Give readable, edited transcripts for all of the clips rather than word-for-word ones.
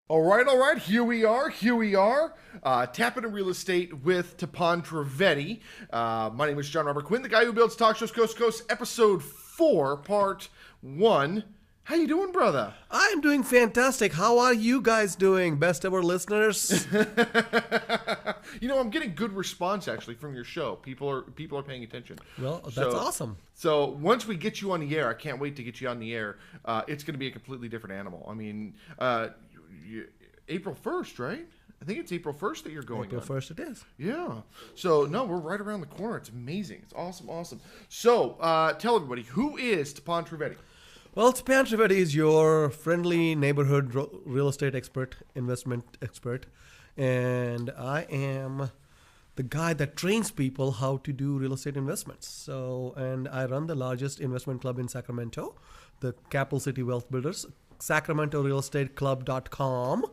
All right. Here we are. Tapping in real estate with Tapan Trivedi. My name is John Robert Quinn, the guy who builds talk shows coast to coast. Episode 4, part 1. How you doing, brother? I'm doing fantastic. How are you guys doing, best ever listeners? I'm getting good response actually from your show. People are paying attention. Well, that's awesome. So once we get you on the air, I can't wait to get you on the air. It's going to be a completely different animal. I mean, April 1st, right? I think it's April 1st that you're going April on. 1st it is. Yeah. So, no, we're right around the corner. It's amazing. It's awesome. So, tell everybody, who is Tapan Trivedi? Well, Tapan Trivedi is your friendly neighborhood real estate expert, investment expert. And I am the guy that trains people how to do real estate investments. And I run the largest investment club in Sacramento, the Capital City Wealth Builders, sacramentorealestateclub.com.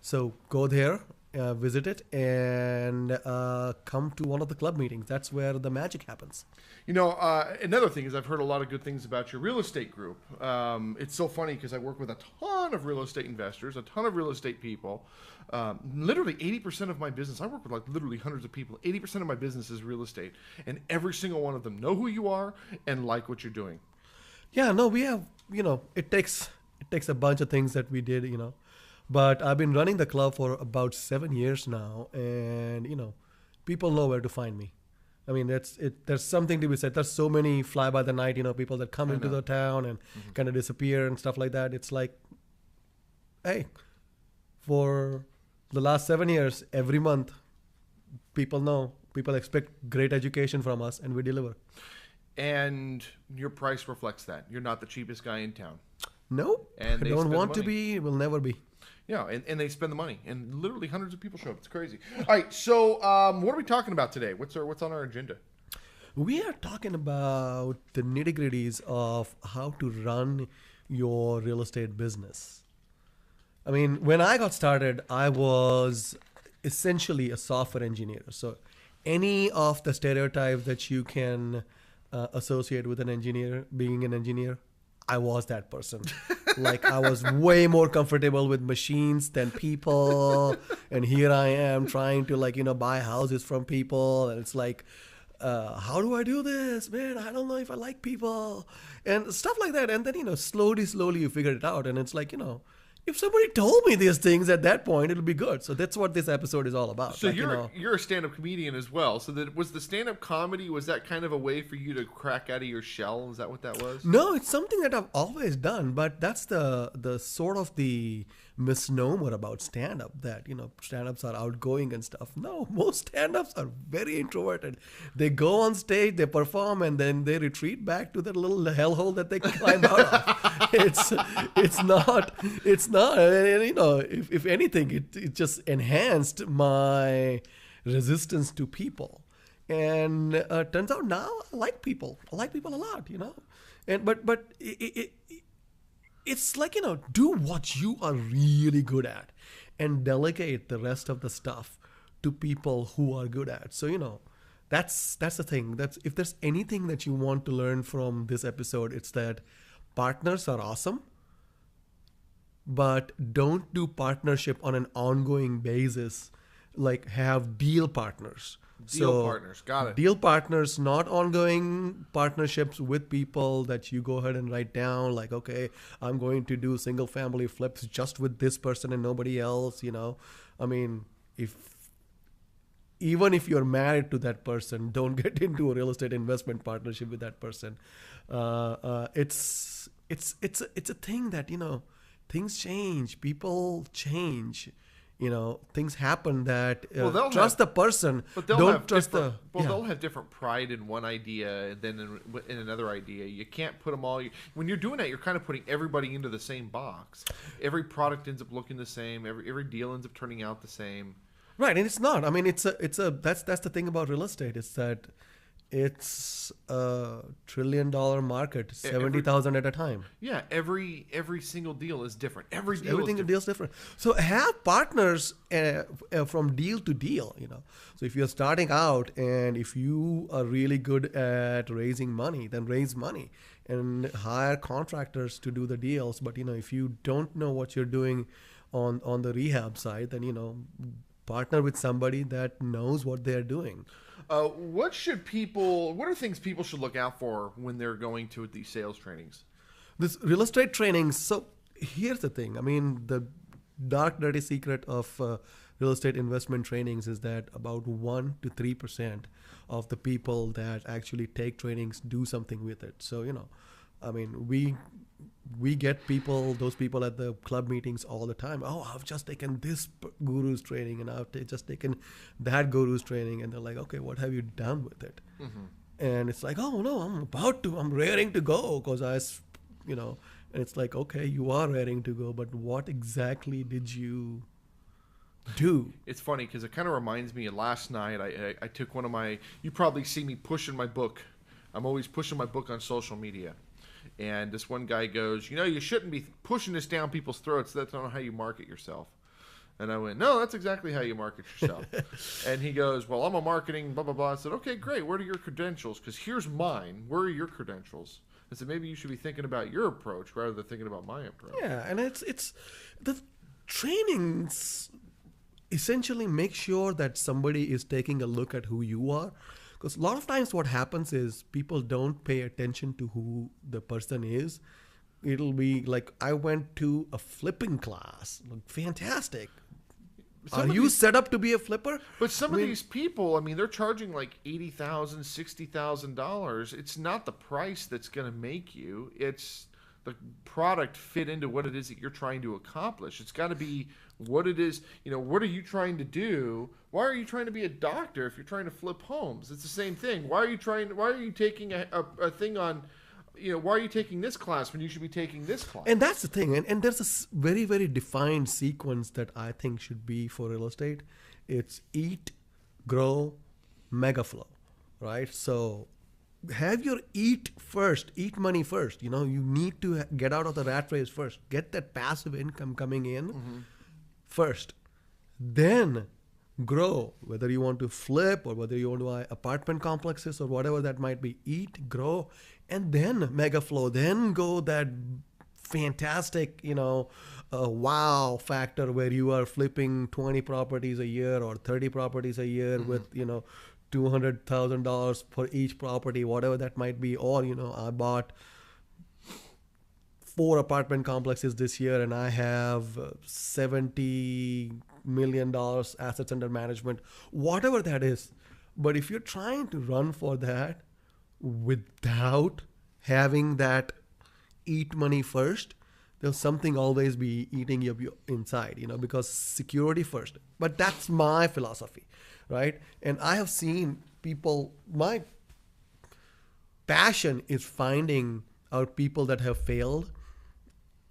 So go there, visit it, and come to one of the club meetings. That's where the magic happens. Another thing is I've heard a lot of good things about your real estate group. It's so funny because I work with a ton of real estate investors, a ton of real estate people. Literally 80% of my business, I work with like literally hundreds of people. 80% of my business is real estate. And every single one of them know who you are and like what you're doing. Yeah, no, we have, it takes a bunch of things that we did, But I've been running the club for about 7 years now, and people know where to find me. I mean, there's something to be said. There's so many fly by the night, people that come into the town and kind of disappear and stuff like that. It's like, hey, for the last 7 years, every month, people expect great education from us, and we deliver. And your price reflects that. You're not the cheapest guy in town. No, And I they don't spend want the to be, will never be. Yeah, and they spend the money, and literally hundreds of people show up. It's crazy. All right, so what are we talking about today? What's on our agenda? We are talking about the nitty-gritties of how to run your real estate business. I mean, when I got started, I was essentially a software engineer. So any of the stereotypes that you can associate with an engineer, being an engineer, I was that person. Like, I was way more comfortable with machines than people. And here I am trying to buy houses from people. And it's like, how do I do this? Man, I don't know if I like people and stuff like that. And then, slowly you figure it out. And it's like, if somebody told me these things at that point, it'll be good. So that's what this episode is all about. So you're a stand-up comedian as well. So was the stand-up comedy, was that kind of a way for you to crack out of your shell? Is that what that was? No, it's something that I've always done, but that's the sort of the misnomer about stand-up, that stand-ups are outgoing and stuff. No, most stand-ups are very introverted. They go on stage, they perform, and then they retreat back to that little hellhole that they climb out of. It's not. And, if anything, it just enhanced my resistance to people. And turns out now I like people. I like people a lot, And but it's like, do what you are really good at and delegate the rest of the stuff to people who are good at. So, that's the thing. That's, if there's anything that you want to learn from this episode, it's that partners are awesome, but don't do partnership on an ongoing basis. Like, have deal partners. Partners, got it. Deal partners, not ongoing partnerships with people that you go ahead and write down. Like, okay, I'm going to do single family flips just with this person and nobody else. I mean, even if you're married to that person, don't get into a real estate investment partnership with that person. It's a thing that things change, people change. Things happen that trust the person. But they'll don't have trust different, they'll have different pride in one idea and then in another idea. You can't put them all. When you're doing that, you're kind of putting everybody into the same box. Every product ends up looking the same. Every deal ends up turning out the same. Right, and it's not. I mean, that's the thing about real estate. It's that it's a $1 trillion market, 70,000 at a time. Yeah, every single deal is different. Everything deal is different. So have partners from deal to deal. So if you're starting out and if you are really good at raising money, then raise money and hire contractors to do the deals. But if you don't know what you're doing on the rehab side, then partner with somebody that knows what they're doing. What are things people should look out for when they're going to these sales trainings? This real estate training. So here's the thing. I mean, the dark dirty secret of real estate investment trainings is that about 1 to 3% of the people that actually take trainings do something with it. So I mean, we get those people at the club meetings all the time. Oh, I've just taken this guru's training and I've just taken that guru's training, and they're like, okay, what have you done with it? And it's like, oh no, I'm raring to go because and it's like, okay, you are raring to go, but what exactly did you do? It's funny because it kind of reminds me of last night. I took one of my, you probably see me pushing my book. I'm always pushing my book on social media. And this one guy goes, you shouldn't be pushing this down people's throats. That's not how you market yourself. And I went, no, that's exactly how you market yourself. And he goes, well, I'm a marketing blah, blah, blah. I said, okay, great. What are your credentials? Because here's mine. Where are your credentials? I said, maybe you should be thinking about your approach rather than thinking about my approach. Yeah, and it's the trainings essentially make sure that somebody is taking a look at who you are. Because a lot of times what happens is people don't pay attention to who the person is. It'll be like, I went to a flipping class. Like, fantastic. Are you set up to be a flipper? But some of these people, I mean, they're charging like $80,000, $60,000. It's not the price that's going to make you. It's the product fit into what it is that you're trying to accomplish. It's got to be what it is. What are you trying to do? Why are you trying to be a doctor if you're trying to flip homes? It's the same thing. Why are you taking a thing on, why are you taking this class when you should be taking this class? And that's the thing. And there's a very, very defined sequence that I think should be for real estate. It's eat, grow, mega flow, right? So have your eat money first. You need to get out of the rat race first. Get that passive income coming in first. Then grow, whether you want to flip or whether you want to buy apartment complexes or whatever that might be. Eat, grow, and then mega flow. Then go that fantastic, wow factor where you are flipping 20 properties a year or 30 properties a year with, $200,000 for each property, whatever that might be. Or, I bought 4 apartment complexes this year and I have $70 million assets under management, whatever that is. But if you're trying to run for that without having that eat money first, there's something always be eating you inside, because security first. But that's my philosophy, right? And I have seen people, my passion is finding out people that have failed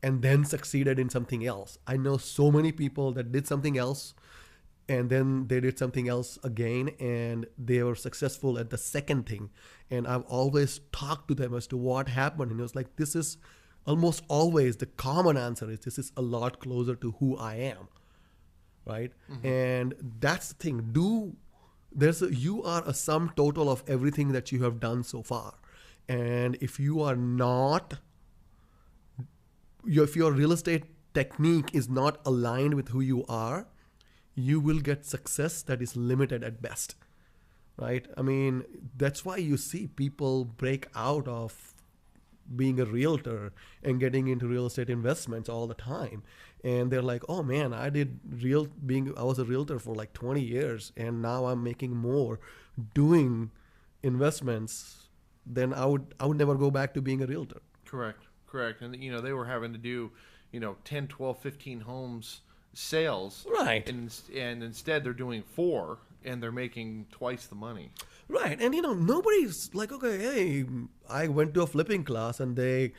and then succeeded in something else. I know so many people that did something else and then they did something else again and they were successful at the second thing. And I've always talked to them as to what happened. And it was like, this is almost always the common answer is this is a lot closer to who I am, right? And that's the thing. You are a sum total of everything that you have done so far. And if you are not, if your real estate technique is not aligned with who you are, you will get success that is limited at best, right? I mean, that's why you see people break out of being a realtor and getting into real estate investments all the time. And they're like, oh man, I was a realtor for like 20 years and now I'm making more doing investments than I would never go back to being a realtor. Correct. And, they were having to do, 10, 12, 15 homes sales. Right. And instead they're doing 4 and they're making twice the money. Right. And, nobody's like, okay, hey, I went to a flipping class and they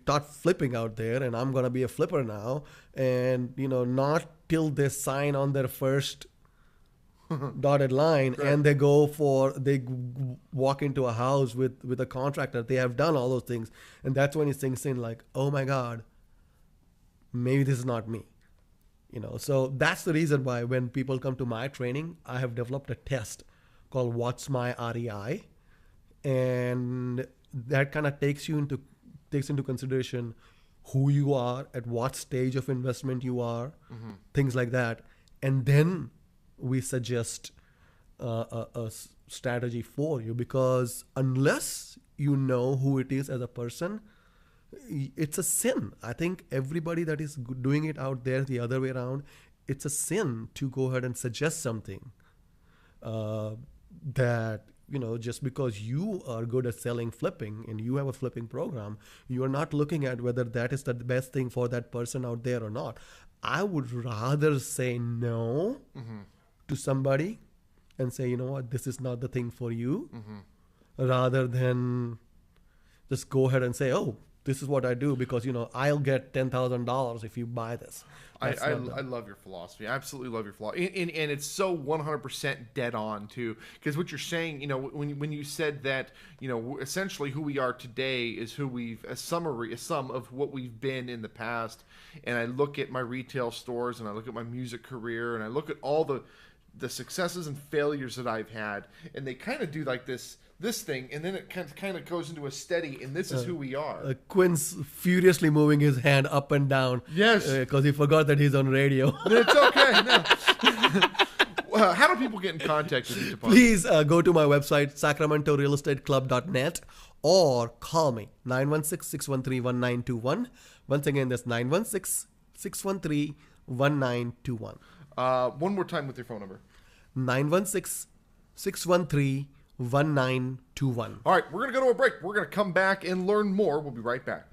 taught flipping out there and I'm going to be a flipper now. And, not till they sign on their first dotted line, right. And they walk into a house with a contractor. They have done all those things. And that's when he thinks in like, oh my God, maybe this is not me. So that's the reason why when people come to my training, I have developed a test called What's My REI. And that kind of takes into consideration who you are, at what stage of investment you are, things like that. And then we suggest a strategy for you, because unless you know who it is as a person, it's a sin. I think everybody that is doing it out there the other way around, it's a sin to go ahead and suggest something that, just because you are good at selling flipping and you have a flipping program, you are not looking at whether that is the best thing for that person out there or not. I would rather say no to somebody and say, you know what, this is not the thing for you, rather than just go ahead and say, oh, this is what I do because, I'll get $10,000 if you buy this. I love your philosophy. I absolutely love your philosophy. And it's so 100% dead on, too. Because what you're saying, when you said that, essentially who we are today is who a sum of what we've been in the past. And I look at my retail stores and I look at my music career and I look at all the successes and failures that I've had. And they kind of do like this thing, and then it kind of goes into a steady, and this is who we are. Quinn's furiously moving his hand up and down. Yes. Because he forgot that he's on radio. It's okay. No. How do people get in contact with you, Tapan? Please go to my website, sacramentorealestateclub.net, or call me, 916-613-1921. Once again, that's 916-613-1921. One more time with your phone number. 916-613-1921. All right, we're going to go to a break. We're going to come back and learn more. We'll be right back.